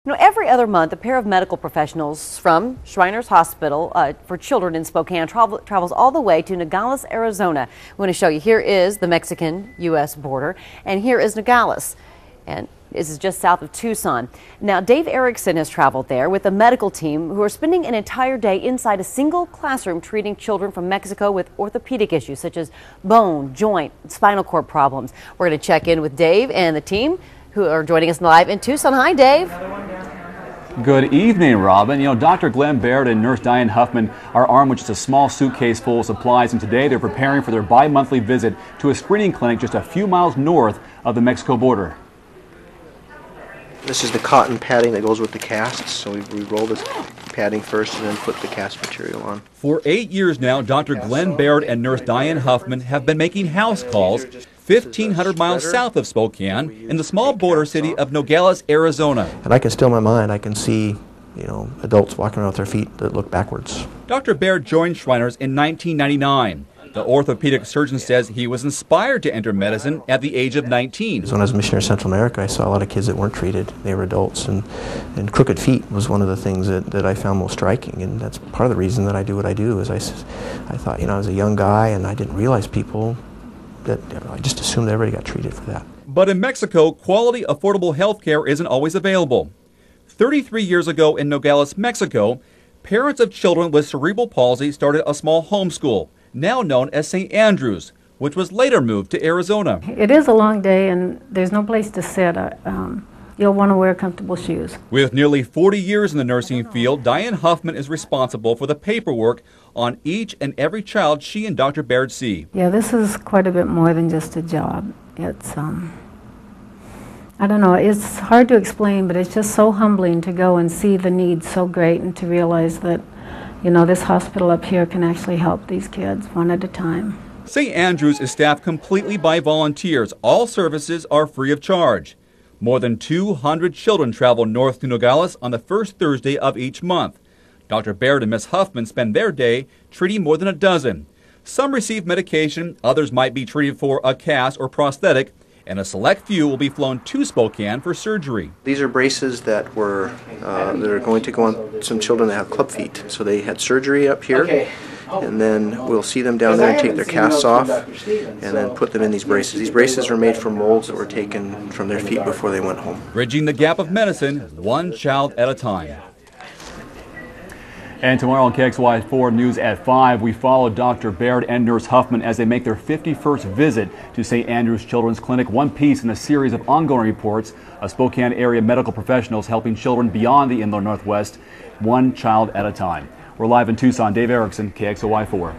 Every other month, a pair of medical professionals from Shriners Hospital for Children in Spokane travels all the way to Nogales, Arizona. We want to show you, here is the Mexican-U.S. border, and here is Nogales. And this is just south of Tucson. Now, Dave Erickson has traveled there with a medical team who are spending an entire day inside a single classroom treating children from Mexico with orthopedic issues such as bone, joint, spinal cord problems. We're going to check in with Dave and the team who are joining us live in Tucson. Hi, Dave. Good evening, Robin. Dr. Glenn Baird and Nurse Diane Huffman are armed with just a small suitcase full of supplies, and today they're preparing for their bi-monthly visit to a screening clinic just a few miles north of the Mexico border. This is the cotton padding that goes with the casts, so we roll this padding first and then put the cast material on. For 8 years now, Dr. Glenn Baird and Nurse Diane Huffman have been making house calls 1,500 miles south of Spokane in the small border city of Nogales, Arizona. And I can still in my mind, I can see, adults walking around with their feet that look backwards. Dr. Baird joined Shriners in 1999. The orthopedic surgeon says he was inspired to enter medicine at the age of 19. When I was a missionary in Central America, I saw a lot of kids that weren't treated. They were adults, and crooked feet was one of the things that I found most striking, and that's part of the reason that I do what I do. Is I thought, I was a young guy, and I didn't realize people that I just assumed everybody got treated for that. But in Mexico, quality, affordable health care isn't always available. 33 years ago in Nogales, Mexico, parents of children with cerebral palsy started a small homeschool, now known as St. Andrews, which was later moved to Arizona. It is a long day, and there's no place to sit. You'll want to wear comfortable shoes. With nearly 40 years in the nursing field, Diane Huffman is responsible for the paperwork on each and every child she and Dr. Baird see. Yeah, this is quite a bit more than just a job. It's, I don't know, it's hard to explain, but it's just so humbling to go and see the need so great and to realize that, this hospital up here can actually help these kids one at a time. St. Andrews is staffed completely by volunteers. All services are free of charge. More than 200 children travel north to Nogales on the first Thursday of each month. Dr. Baird and Ms. Huffman spend their day treating more than a dozen. Some receive medication, others might be treated for a cast or prosthetic, and a select few will be flown to Spokane for surgery. These are braces that are going to go on some children that have club feet. So they had surgery up here, and then we'll see them down there and take their casts off and then put them in these braces. These braces are made from molds that were taken from their feet before they went home. Bridging the gap of medicine, one child at a time. And tomorrow on KXLY4 News at 5, we follow Dr. Baird and Nurse Huffman as they make their 51st visit to St. Andrews Children's Clinic, one piece in a series of ongoing reports of Spokane area medical professionals helping children beyond the inland Northwest, one child at a time. We're live in Tucson. Dave Erickson, KXLY4.